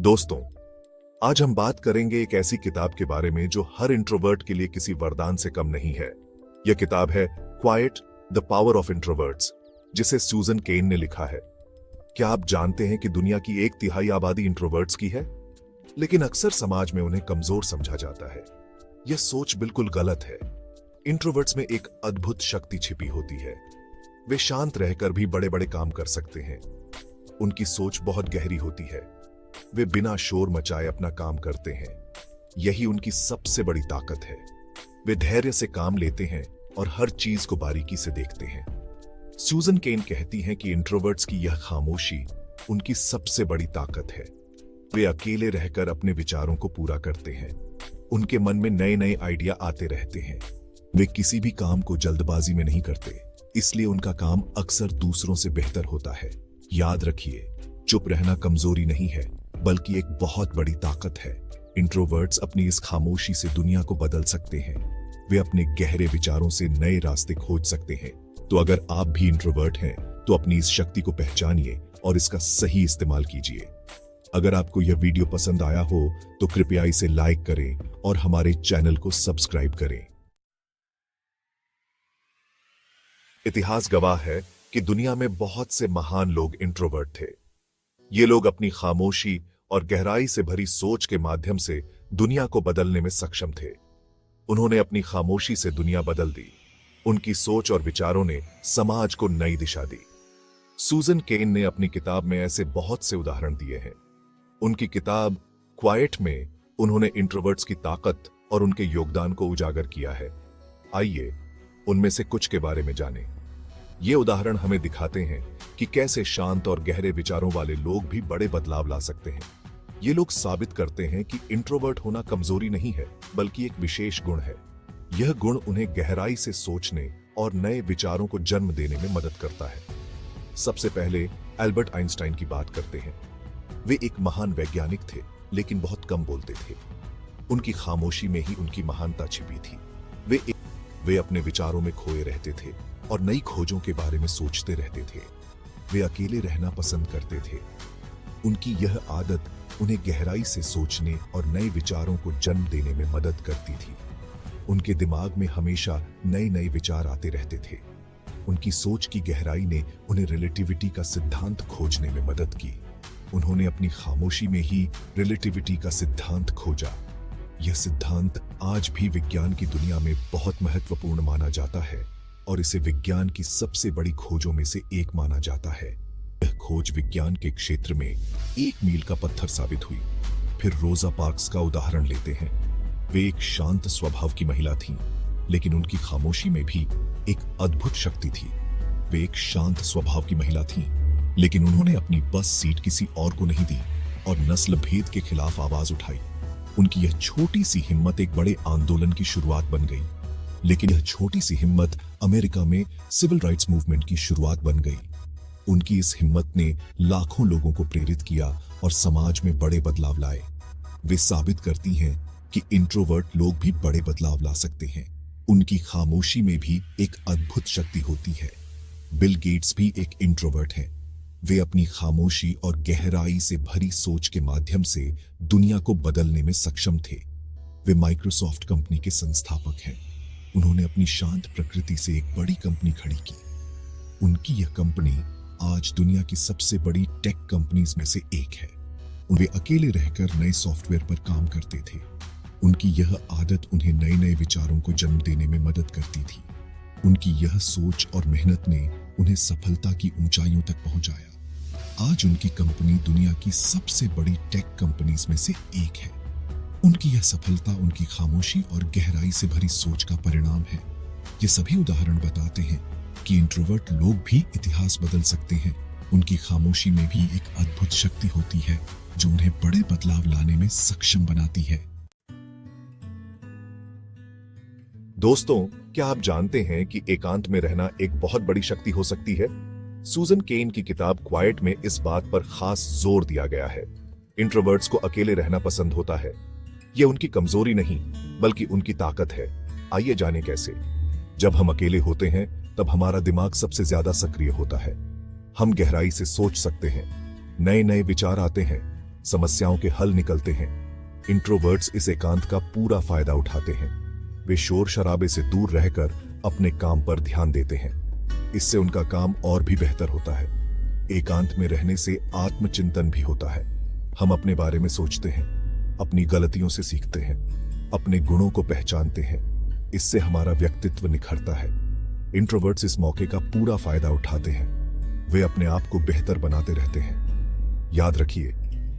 दोस्तों, आज हम बात करेंगे एक ऐसी किताब के बारे में जो हर इंट्रोवर्ट के लिए किसी वरदान से कम नहीं है। यह किताब है quite the power of introverts, जिसे सूजन केन ने लिखा है। क्या आप जानते हैं कि दुनिया की 1/3 आबादी इंट्रोवर्ट्स की है, लेकिन अक्सर समाज में उन्हें कमजोर समझा जाता है। यह सोच बिल्कुल गलत है। इंट्रोवर्ट्स में एक अद्भुत शक्ति छिपी होती है। वे शांत रहकर भी बड़े बड़े काम कर सकते हैं। उनकी सोच बहुत गहरी होती है। वे बिना शोर मचाए अपना काम करते हैं। यही उनकी सबसे बड़ी ताकत है। वे धैर्य से काम लेते हैं और हर चीज को बारीकी से देखते हैं। सूजन केन कहती हैं कि इंट्रोवर्ट्स की यह खामोशी उनकी सबसे बड़ी ताकत है। वे अकेले रहकर अपने विचारों को पूरा करते हैं। उनके मन में नए नए आइडिया आते रहते हैं। वे किसी भी काम को जल्दबाजी में नहीं करते, इसलिए उनका काम अक्सर दूसरों से बेहतर होता है। याद रखिए, चुप रहना कमजोरी नहीं है, बल्कि एक बहुत बड़ी ताकत है। इंट्रोवर्ट्स अपनी इस खामोशी से दुनिया को बदल सकते हैं। वे अपने गहरे विचारों से नए रास्ते खोज सकते हैं। तो अगर आप भी इंट्रोवर्ट हैं, तो अपनी इस शक्ति को पहचानिए और इसका सही इस्तेमाल कीजिए। अगर आपको यह वीडियो पसंद आया हो तो कृपया इसे लाइक करें और हमारे चैनल को सब्सक्राइब करें। इतिहास गवाह है कि दुनिया में बहुत से महान लोग इंट्रोवर्ट थे। ये लोग अपनी खामोशी और गहराई से भरी सोच के माध्यम से दुनिया को बदलने में सक्षम थे। उन्होंने अपनी खामोशी से दुनिया बदल दी। उनकी सोच और विचारों ने समाज को नई दिशा दी। सूजन केन ने अपनी किताब में ऐसे बहुत से उदाहरण दिए हैं। उनकी किताब क्वाइट में उन्होंने इंट्रोवर्ट्स की ताकत और उनके योगदान को उजागर किया है। आइए उनमें से कुछ के बारे में जानें। ये उदाहरण हमें दिखाते हैं कि कैसे शांत और गहरे विचारों वाले लोग भी बड़े बदलाव ला सकते हैं। ये लोग साबित करते हैं कि इंट्रोवर्ट होना कमजोरी नहीं है, बल्कि एक विशेष गुण है। यह गुण उन्हें गहराई से सोचने और नए विचारों को जन्म देने में मदद करता है। सबसे पहले एल्बर्ट आइंस्टाइन की बात करते हैं। वे एक महान वैज्ञानिक थे, लेकिन बहुत कम बोलते थे। उनकी खामोशी में ही उनकी महानता छिपी थी। वे अपने विचारों में खोए रहते थे और नई खोजों के बारे में सोचते रहते थे। वे अकेले रहना पसंद करते थे। उनकी यह आदत उन्हें गहराई से सोचने और नए विचारों को जन्म देने में मदद करती थी। उनके दिमाग में हमेशा नए नए विचार आते रहते थे। उनकी सोच की गहराई ने उन्हें रिलेटिविटी का सिद्धांत खोजने में मदद की। उन्होंने अपनी खामोशी में ही रिलेटिविटी का सिद्धांत खोजा। यह सिद्धांत आज भी विज्ञान की दुनिया में बहुत महत्वपूर्ण माना जाता है और इसे विज्ञान की सबसे बड़ी खोजों में से एक माना जाता है। यह खोज विज्ञान के क्षेत्र में एक मील का पत्थर साबित हुई। फिर रोजा पार्क्स का उदाहरण लेते हैं। वे एक शांत स्वभाव की महिला थीं, लेकिन उनकी खामोशी में भी एक अद्भुत शक्ति थी। वे एक शांत स्वभाव की महिला थीं, लेकिन उन्होंने अपनी बस सीट किसी और को नहीं दी और नस्ल भेद के खिलाफ आवाज उठाई। उनकी यह छोटी सी हिम्मत एक बड़े आंदोलन की शुरुआत बन गई। लेकिन यह छोटी सी हिम्मत अमेरिका में सिविल राइट्स मूवमेंट की शुरुआत बन गई। उनकी इस हिम्मत ने लाखों लोगों को प्रेरित किया और समाज में बड़े बदलाव लाए। वे साबित करती हैं कि इंट्रोवर्ट लोग भी बड़े बदलाव ला सकते हैं। उनकी खामोशी में भी एक अद्भुत शक्ति होती है। बिल गेट्स भी एक इंट्रोवर्ट हैं। वे अपनी खामोशी और गहराई से भरी सोच के माध्यम से दुनिया को बदलने में सक्षम थे। वे माइक्रोसॉफ्ट कंपनी के संस्थापक हैं। उन्होंने अपनी शांत प्रकृति से एक बड़ी कंपनी खड़ी की। उनकी यह कंपनी आज दुनिया की सबसे बड़ी टेक कंपनीज में से एक है। वे अकेले रहकर नए सॉफ्टवेयर पर काम करते थे। उनकी यह आदत उन्हें नए नए विचारों को जन्म देने में मदद करती थी। उनकी यह सोच और मेहनत ने उन्हें सफलता की ऊंचाइयों तक पहुंचाया। आज उनकी कंपनी दुनिया की सबसे बड़ी टेक कंपनीज में से एक है। उनकी यह सफलता उनकी खामोशी और गहराई से भरी सोच का परिणाम है। ये सभी उदाहरण बताते हैं कि इंट्रोवर्ट लोग भी इतिहास बदल सकते हैं। उनकी खामोशी में भी एक अद्भुत शक्ति होती है जो उन्हें बड़े बदलाव लाने में सक्षम बनाती है। दोस्तों, क्या आप जानते हैं कि एकांत में रहना एक बहुत बड़ी शक्ति हो सकती है? सूजन केन की किताब क्वाइट में इस बात पर खास जोर दिया गया है। इंट्रोवर्ट्स को अकेले रहना पसंद होता है। यह उनकी कमजोरी नहीं, बल्कि उनकी ताकत है। आइए जानें कैसे। जब हम अकेले होते हैं, तब हमारा दिमाग सबसे ज्यादा सक्रिय होता है। हम गहराई से सोच सकते हैं, नए नए विचार आते हैं समस्याओं के हल निकलते हैं। इंट्रोवर्ट्स इस एकांत का पूरा फायदा उठाते हैं। वे शोर शराबे से दूर रहकर अपने काम पर ध्यान देते हैं। इससे उनका काम और भी बेहतर होता है। एकांत में रहने से आत्मचिंतन भी होता है। हम अपने बारे में सोचते हैं, अपनी गलतियों से सीखते हैं, अपने गुणों को पहचानते हैं। इससे हमारा व्यक्तित्व निखरता है। इंट्रोवर्ट्स इस मौके का पूरा फायदा उठाते हैं। वे अपने आप को बेहतर बनाते रहते हैं। याद रखिए,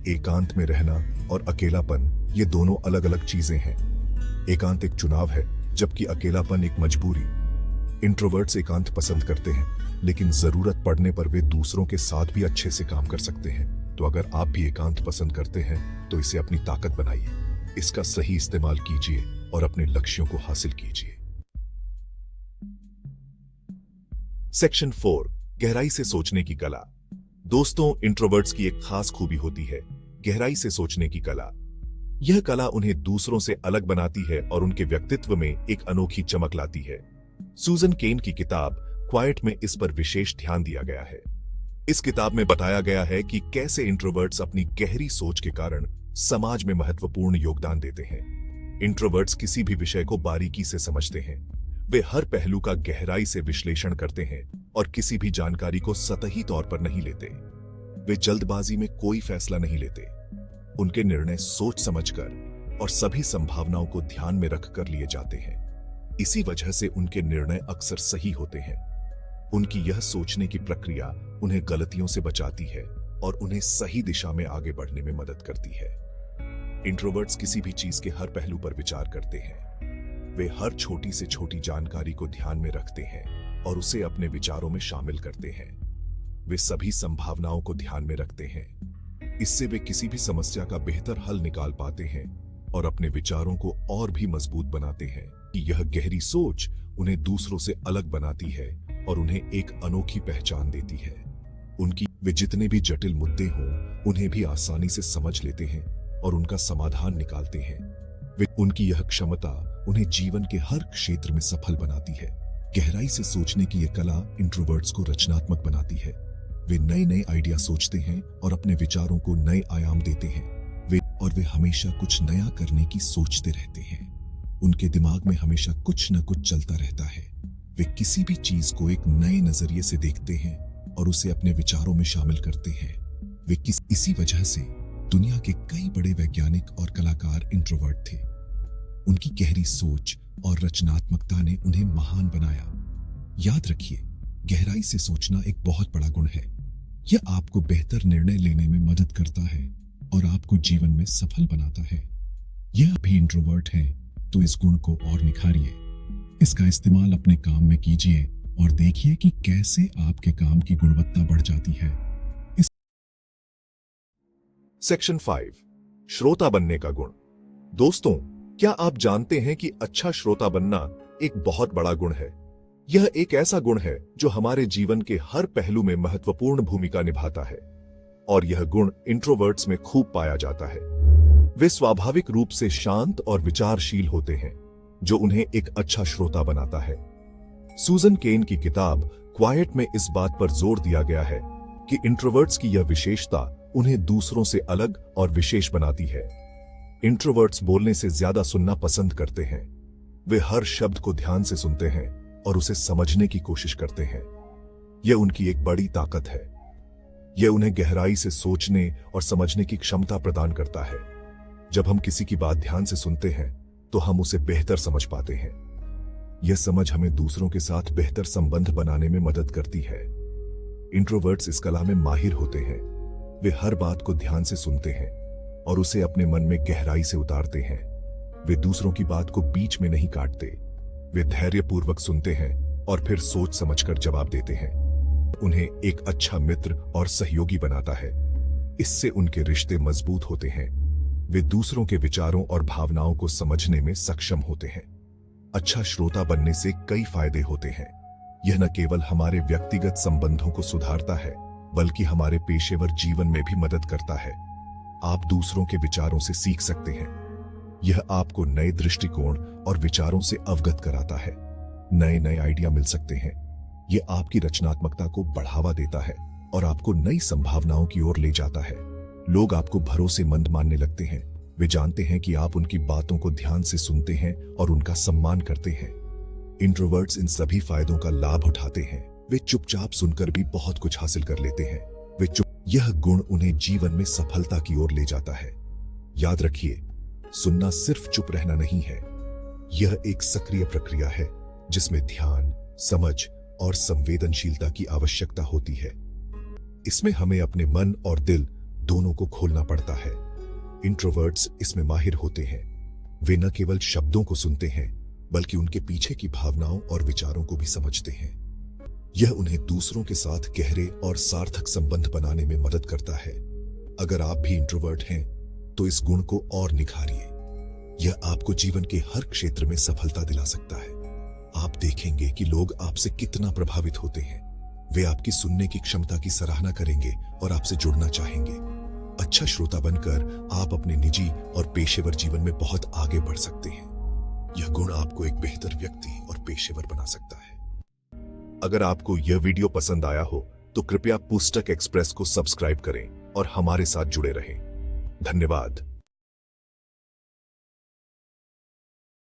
एकांत में रहना और अकेलापन ये दोनों अलग अलग चीजें हैं। एकांत एक चुनाव है, जबकि अकेलापन एक मजबूरी। इंट्रोवर्ट्स एकांत पसंद करते हैं, लेकिन जरूरत पड़ने पर वे दूसरों के साथ भी अच्छे से काम कर सकते हैं। तो अगर आप भी एकांत पसंद करते हैं तो इसे अपनी ताकत बनाइए। इसका सही इस्तेमाल कीजिए और अपने लक्ष्यों को हासिल कीजिए। सेक्शन 4, गहराई से सोचने की कला। दोस्तों, इंट्रोवर्ट्स की एक खास खूबी होती है गहराई से सोचने की कला। यह कला उन्हें दूसरों से अलग बनाती है और उनके व्यक्तित्व में एक अनोखी चमक लाती है। सूजन केन की किताब क्वाइट में इस पर विशेष ध्यान दिया गया है। इस किताब में बताया गया है कि कैसे इंट्रोवर्ट्स अपनी गहरी सोच के कारण समाज में महत्वपूर्ण योगदान देते हैं। इंट्रोवर्ट्स किसी भी विषय को बारीकी से समझते हैं। वे हर पहलू का गहराई से विश्लेषण करते हैं और किसी भी जानकारी को सतही तौर पर नहीं लेते। वे जल्दबाजी में कोई फैसला नहीं लेते। उनके निर्णय सोच समझकर और सभी संभावनाओं को ध्यान में रखकर लिए जाते हैं। इसी वजह से उनके निर्णय अक्सर सही होते हैं। उनकी यह सोचने की प्रक्रिया उन्हें गलतियों से बचाती है और उन्हें सही दिशा में आगे बढ़ने में मदद करती है। इंट्रोवर्ट्स किसी भी चीज के हर पहलू पर विचार करते हैं। वे हर छोटी से छोटी जानकारी को ध्यान में रखते हैं और उसे अपने विचारों में शामिल करते हैं। वे सभी संभावनाओं को ध्यान में रखते हैं। इससे वे किसी भी समस्या का बेहतर हल निकाल पाते हैं और अपने विचारों को और भी मजबूत बनाते हैं। यह गहरी सोच उन्हें दूसरों से अलग बनाती है और उन्हें एक अनोखी पहचान देती है। वे जितने भी जटिल मुद्दे हों, उन्हें भी आसानी से समझ लेते हैं और उनका समाधान निकालते हैं। उनकी यह क्षमता उन्हें जीवन के हर क्षेत्र में सफल बनाती है। गहराई से सोचने की यह कला इंट्रोवर्ट्स को रचनात्मक बनाती है। वे नए नए आइडिया सोचते हैं और अपने विचारों को नए आयाम देते हैं। वे हमेशा कुछ नया करने की सोचते रहते हैं। उनके दिमाग में हमेशा कुछ न कुछ चलता रहता है। वे किसी भी चीज को एक नए नजरिए से देखते हैं और उसे अपने विचारों में शामिल करते हैं। इसी वजह से दुनिया के कई बड़े वैज्ञानिक और कलाकार इंट्रोवर्ट थे। उनकी गहरी सोच और रचनात्मकता ने उन्हें महान बनाया। याद रखिए, गहराई से सोचना एक बहुत बड़ा गुण है। यह आपको बेहतर निर्णय लेने में मदद करता है और आपको जीवन में सफल बनाता है। यह भी इंट्रोवर्ट है तो इस गुण को और निखारिए। इसका इस्तेमाल अपने काम में कीजिए और देखिए कि कैसे आपके काम की गुणवत्ता बढ़ जाती है। सेक्शन 5, श्रोता बनने का गुण। दोस्तों, क्या आप जानते हैं कि अच्छा श्रोता बनना एक बहुत बड़ा गुण है। यह एक ऐसा गुण है जो हमारे जीवन के हर पहलू में महत्वपूर्ण भूमिका निभाता है और यह गुण इंट्रोवर्ट्स में खूब पाया जाता है। वे स्वाभाविक रूप से शांत और विचारशील होते हैं, जो उन्हें एक अच्छा श्रोता बनाता है। सूजन केन की किताब क्वाइट में इस बात पर जोर दिया गया है कि इंट्रोवर्ट्स की यह विशेषता उन्हें दूसरों से अलग और विशेष बनाती है। इंट्रोवर्ट्स बोलने से ज्यादा सुनना पसंद करते हैं। वे हर शब्द को ध्यान से सुनते हैं और उसे समझने की कोशिश करते हैं। यह उनकी एक बड़ी ताकत है। यह उन्हें गहराई से सोचने और समझने की क्षमता प्रदान करता है। जब हम किसी की बात ध्यान से सुनते हैं तो हम उसे बेहतर समझ पाते हैं। यह समझ हमें दूसरों के साथ बेहतर संबंध बनाने में मदद करती है। इंट्रोवर्ट्स इस कला में माहिर होते हैं। वे हर बात को ध्यान से सुनते हैं और उसे अपने मन में गहराई से उतारते हैं। वे दूसरों की बात को बीच में नहीं काटते। वे धैर्यपूर्वक सुनते हैं और फिर सोच समझकर जवाब देते हैं। उन्हें एक अच्छा मित्र और सहयोगी बनाता है। इससे उनके रिश्ते मजबूत होते हैं। वे दूसरों के विचारों और भावनाओं को समझने में सक्षम होते हैं। अच्छा श्रोता बनने से कई फायदे होते हैं। यह न केवल हमारे व्यक्तिगत संबंधों को सुधारता है, बल्कि हमारे पेशेवर जीवन में भी मदद करता है। आप दूसरों के विचारों से सीख सकते हैं। यह आपको नए दृष्टिकोण और विचारों से अवगत कराता है। नए नए आइडिया मिल सकते हैं। यह आपकी रचनात्मकता को बढ़ावा देता है और आपको नई संभावनाओं की ओर ले जाता है। लोग आपको भरोसेमंद मानने लगते हैं। वे जानते हैं कि आप उनकी बातों को ध्यान से सुनते हैं और उनका सम्मान करते हैं। इंट्रोवर्ट्स इन सभी फायदों का लाभ उठाते हैं। वे चुपचाप सुनकर भी बहुत कुछ हासिल कर लेते हैं। यह गुण उन्हें जीवन में सफलता की ओर ले जाता है। याद रखिए, सुनना सिर्फ चुप रहना नहीं है, यह एक सक्रिय प्रक्रिया है जिसमें ध्यान, समझ और संवेदनशीलता की आवश्यकता होती है। इसमें हमें अपने मन और दिल दोनों को खोलना पड़ता है। इंट्रोवर्ट्स इसमें माहिर होते हैं। वे न केवल शब्दों को सुनते हैं बल्कि उनके पीछे की भावनाओं और विचारों को भी समझते हैं। यह उन्हें दूसरों के साथ गहरे और सार्थक संबंध बनाने में मदद करता है। अगर आप भी इंट्रोवर्ट हैं तो इस गुण को और निखारिए। यह आपको जीवन के हर क्षेत्र में सफलता दिला सकता है। आप देखेंगे कि लोग आपसे कितना प्रभावित होते हैं। वे आपकी सुनने की क्षमता की सराहना करेंगे और आपसे जुड़ना चाहेंगे। अच्छा श्रोता बनकर आप अपने निजी और पेशेवर जीवन में बहुत आगे बढ़ सकते हैं। यह गुण आपको एक बेहतर व्यक्ति और पेशेवर बना सकता है। अगर आपको यह वीडियो पसंद आया हो तो कृपया पुस्तक एक्सप्रेस को सब्सक्राइब करें और हमारे साथ जुड़े रहें। धन्यवाद।